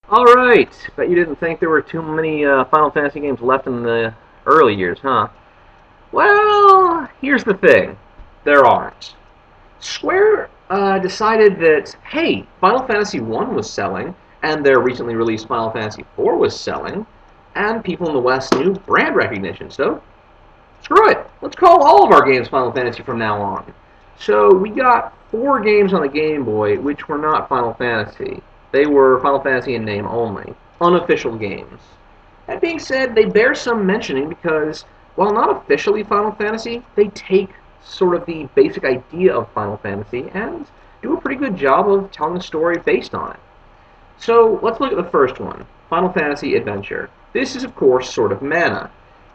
Alright, bet you didn't think there were too many Final Fantasy games left in the early years, huh? Well, here's the thing. There aren't. Square decided that, hey, Final Fantasy 1 was selling, and their recently released Final Fantasy 4 was selling, and people in the West knew brand recognition, so screw it. Let's call all of our games Final Fantasy from now on. So we got four games on the Game Boy which were not Final Fantasy. They were Final Fantasy in name only, unofficial games. That being said, they bear some mentioning because while not officially Final Fantasy, they take sort of the basic idea of Final Fantasy and do a pretty good job of telling a story based on it. So let's look at the first one, Final Fantasy Adventure. This is, of course, sort of Mana.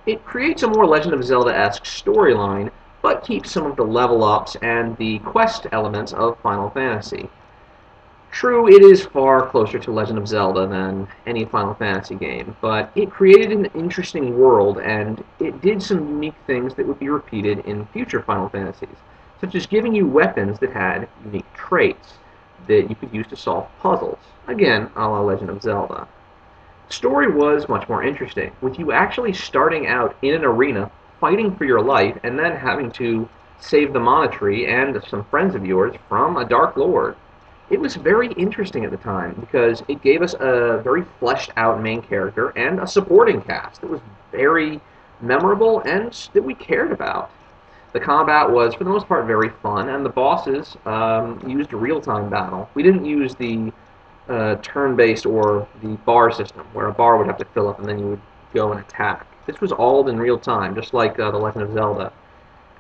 It creates a more Legend of Zelda-esque storyline, but keeps some of the level ups and the quest elements of Final Fantasy. True, it is far closer to Legend of Zelda than any Final Fantasy game, but it created an interesting world and it did some unique things that would be repeated in future Final Fantasies, such as giving you weapons that had unique traits that you could use to solve puzzles, again, a la Legend of Zelda. The story was much more interesting, with you actually starting out in an arena, fighting for your life, and then having to save the Monastery and some friends of yours from a Dark Lord. It was very interesting at the time because it gave us a very fleshed out main character and a supporting cast that was very memorable and that we cared about. The combat was, for the most part, very fun, and the bosses used real time battle. We didn't use the turn based or the bar system, where a bar would have to fill up and then you would go and attack. This was all in real time, just like The Legend of Zelda.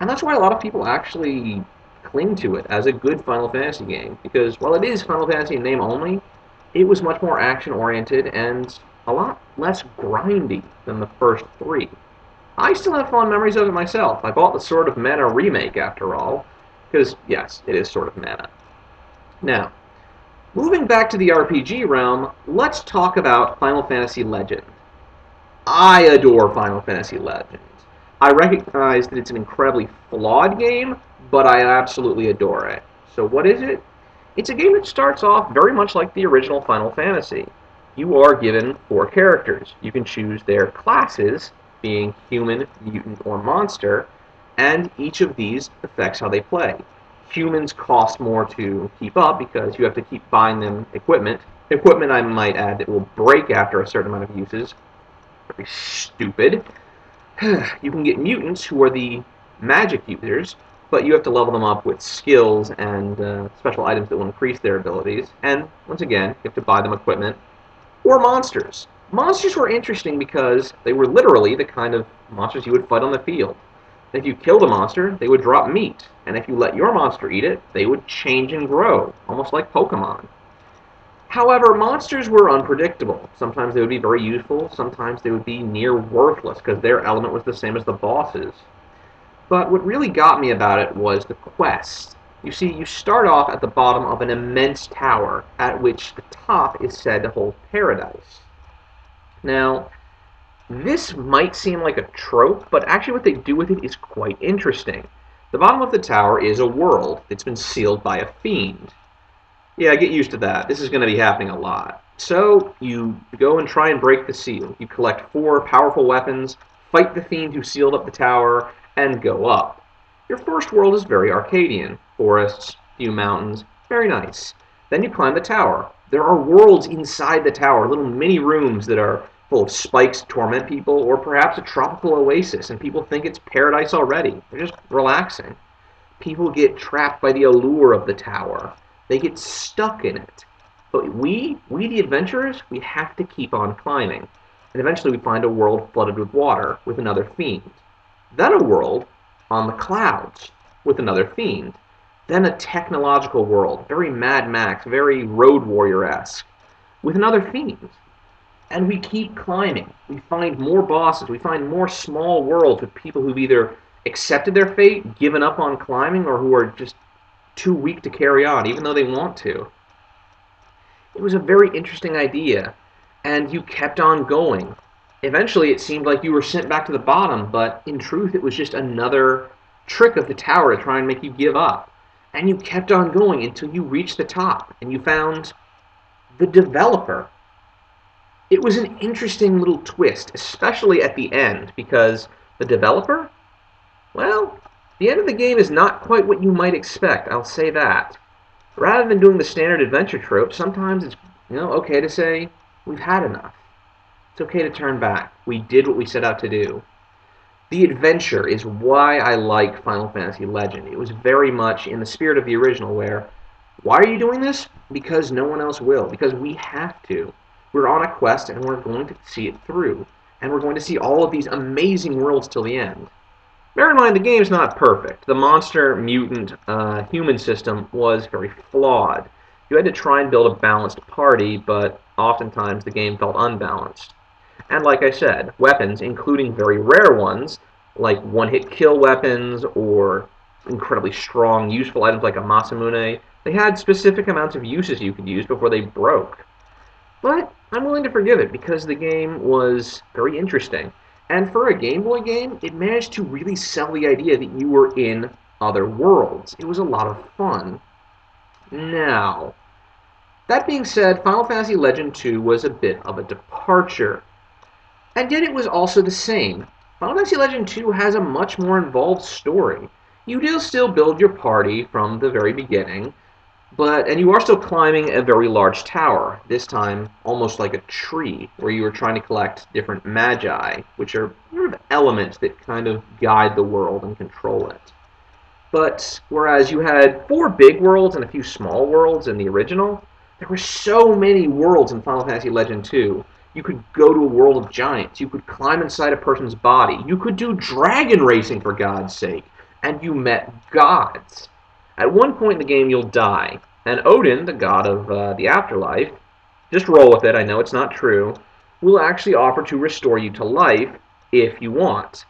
And that's why a lot of people actually cling to it as a good Final Fantasy game, because while it is Final Fantasy in name only, it was much more action oriented and a lot less grindy than the first three. I still have fond memories of it myself. I bought the Sword of Mana remake after all, because yes, it is Sword of Mana. Now, moving back to the RPG realm, let's talk about Final Fantasy Legend. I adore Final Fantasy Legends. I recognize that it's an incredibly flawed game, but I absolutely adore it. So, what is it? It's a game that starts off very much like the original Final Fantasy. You are given four characters. You can choose their classes, being human, mutant, or monster, and each of these affects how they play. Humans cost more to keep up because you have to keep buying them equipment. Equipment, I might add, that will break after a certain amount of uses, very stupid. You can get mutants who are the magic users, but you have to level them up with skills and special items that will increase their abilities. And once again, you have to buy them equipment. Or monsters. Monsters were interesting because they were literally the kind of monsters you would fight on the field. If you killed a monster, they would drop meat, and if you let your monster eat it, they would change and grow, almost like Pokemon. However, monsters were unpredictable. Sometimes they would be very useful, sometimes they would be near worthless because their element was the same as the boss's. But what really got me about it was the quest. You see, you start off at the bottom of an immense tower, at which the top is said to hold paradise. Now, this might seem like a trope, but actually what they do with it is quite interesting. The bottom of the tower is a world that's been sealed by a fiend. Yeah, get used to that. This is going to be happening a lot. So you go and try and break the seal. You collect four powerful weapons, fight the fiend who sealed up the tower, and go up. Your first world is very Arcadian. Forests, few mountains, very nice. Then you climb the tower. There are worlds inside the tower, little mini rooms that are full of spikes to torment people, or perhaps a tropical oasis, and people think it's paradise already. They're just relaxing. People get trapped by the allure of the tower. They get stuck in it. But we the adventurers, we have to keep on climbing. And eventually we find a world flooded with water with another fiend. Then a world on the clouds with another fiend. Then a technological world, very Mad Max, very Road Warrior-esque, with another fiend. And we keep climbing. We find more bosses. We find more small worlds with people who've either accepted their fate, given up on climbing, or who are just too weak to carry on, even though they want to. It was a very interesting idea, and you kept on going. Eventually, it seemed like you were sent back to the bottom, but in truth, it was just another trick of the tower to try and make you give up. And you kept on going until you reached the top, and you found the developer. It was an interesting little twist, especially at the end, because the developer, well, the end of the game is not quite what you might expect, I'll say that. Rather than doing the standard adventure trope, sometimes it's okay to say, we've had enough. It's okay to turn back. We did what we set out to do. The adventure is why I like Final Fantasy Legend. It was very much in the spirit of the original, where, why are you doing this? Because no one else will. Because we have to. We're on a quest and we're going to see it through. And we're going to see all of these amazing worlds till the end. Bear in mind, the game's not perfect. The monster, mutant, human system was very flawed. You had to try and build a balanced party, but oftentimes the game felt unbalanced. And like I said, weapons, including very rare ones, like one-hit kill weapons or incredibly strong, useful items like a Masamune, they had specific amounts of uses you could use before they broke. But I'm willing to forgive it because the game was very interesting. And for a Game Boy game, it managed to really sell the idea that you were in other worlds. It was a lot of fun. Now, that being said, Final Fantasy Legend 2 was a bit of a departure. And yet it was also the same. Final Fantasy Legend 2 has a much more involved story. You do still build your party from the very beginning, and you are still climbing a very large tower, this time almost like a tree, where you are trying to collect different magi, which are sort of elements that kind of guide the world and control it. But whereas you had 4 big worlds and a few small worlds in the original, there were so many worlds in Final Fantasy Legend 2. You could go to a world of giants. You could climb inside a person's body. You could do dragon racing, for God's sake. And you met gods. At one point in the game, you'll die. And Odin, the god of the afterlife, just roll with it, I know it's not true, will actually offer to restore you to life if you want.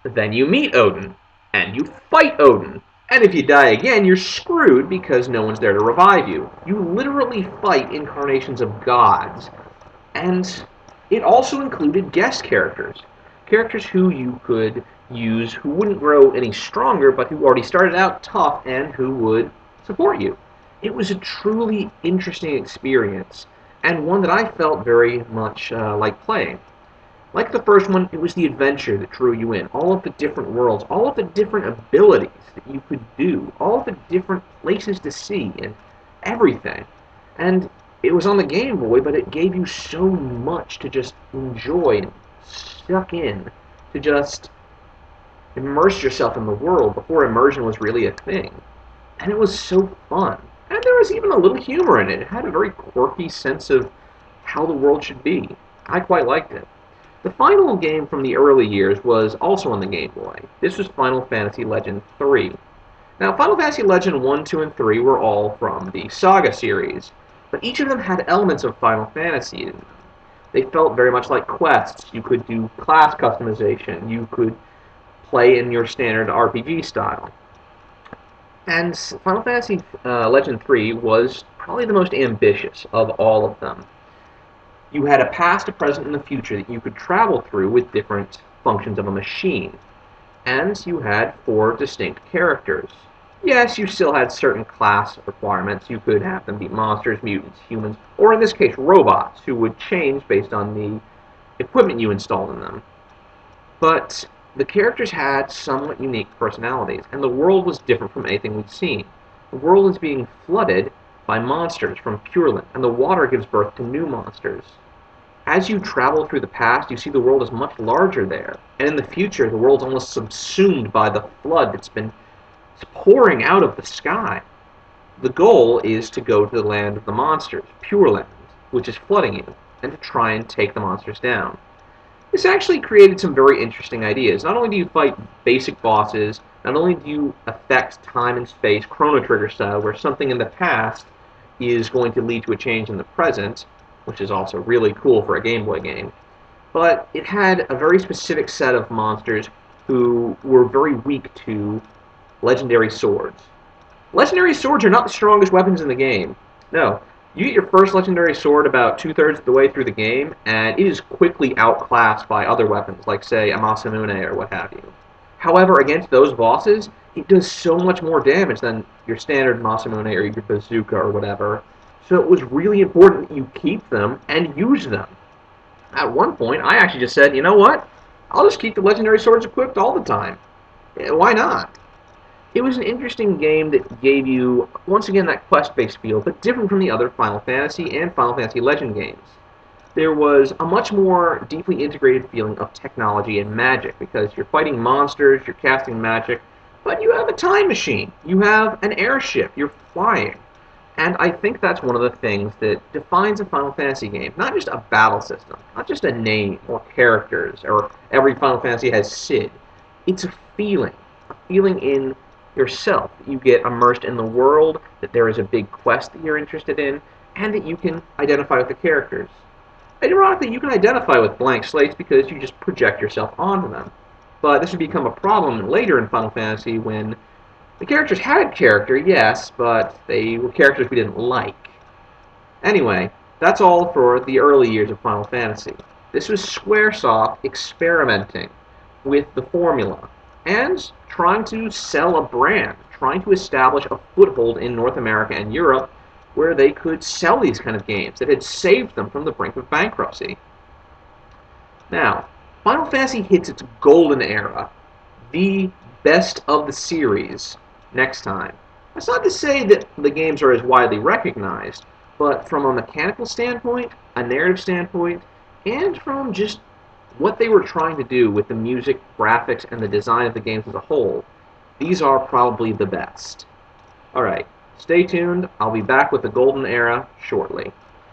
Then you meet Odin, and you fight Odin. And if you die again, you're screwed because no one's there to revive you. You literally fight incarnations of gods. And it also included guest characters. Characters who you could use who wouldn't grow any stronger, but who already started out tough and who would support you. It was a truly interesting experience, and one that I felt very much like playing. Like the first one, it was the adventure that drew you in. All of the different worlds, all of the different abilities that you could do, all of the different places to see, and everything. And it was on the Game Boy, but it gave you so much to just enjoy and suck in, to just immerse yourself in the world before immersion was really a thing. And it was so fun. And there was even a little humor in it. It had a very quirky sense of how the world should be. I quite liked it. The final game from the early years was also on the Game Boy. This was Final Fantasy Legend 3. Now, Final Fantasy Legend 1, 2, and 3 were all from the Saga series, but each of them had elements of Final Fantasy in them. They felt very much like quests. You could do class customization. You could play in your standard RPG style. And Final Fantasy Legend 3 was probably the most ambitious of all of them. You had a past, a present, and a future that you could travel through with different functions of a machine. And you had 4 distinct characters. Yes, you still had certain class requirements. You could have them be monsters, mutants, humans, or in this case, robots, who would change based on the equipment you installed in them. But the characters had somewhat unique personalities, and the world was different from anything we'd seen. The world is being flooded by monsters from Pure Land, and the water gives birth to new monsters. As you travel through the past, you see the world is much larger there, and in the future, the world's almost subsumed by the flood that's been pouring out of the sky. The goal is to go to the land of the monsters, Pure Land, which is flooding you, and to try and take the monsters down. This actually created some very interesting ideas. Not only do you fight basic bosses, not only do you affect time and space, Chrono Trigger style, where something in the past is going to lead to a change in the present, which is also really cool for a Game Boy game, but it had a very specific set of monsters who were very weak to legendary swords. Legendary swords are not the strongest weapons in the game. No, you get your first legendary sword about 2/3 of the way through the game, and it is quickly outclassed by other weapons, like, say, a Masamune or what have you. However, against those bosses, it does so much more damage than your standard Masamune or your bazooka or whatever, so it was really important that you keep them and use them. At one point, I actually just said, you know what? I'll just keep the legendary swords equipped all the time. Why not? It was an interesting game that gave you, once again, that quest-based feel, but different from the other Final Fantasy and Final Fantasy Legend games. There was a much more deeply integrated feeling of technology and magic because you're fighting monsters, you're casting magic, but you have a time machine, you have an airship, you're flying. And I think that's one of the things that defines a Final Fantasy game. Not just a battle system, not just a name or characters, or every Final Fantasy has Sid. It's a feeling in yourself. You get immersed in the world, that there is a big quest that you're interested in, and that you can identify with the characters. Ironically, you can identify with blank slates because you just project yourself onto them. But this would become a problem later in Final Fantasy when the characters had character, yes, but they were characters we didn't like. Anyway, that's all for the early years of Final Fantasy. This was Squaresoft experimenting with the formula and trying to sell a brand, trying to establish a foothold in North America and Europe where they could sell these kind of games that had saved them from the brink of bankruptcy. Now, Final Fantasy hits its golden era, the best of the series, next time. That's not to say that the games are as widely recognized, but from a mechanical standpoint, a narrative standpoint, and from just what they were trying to do with the music, graphics, and the design of the games as a whole, these are probably the best. Alright, stay tuned. I'll be back with the golden era shortly.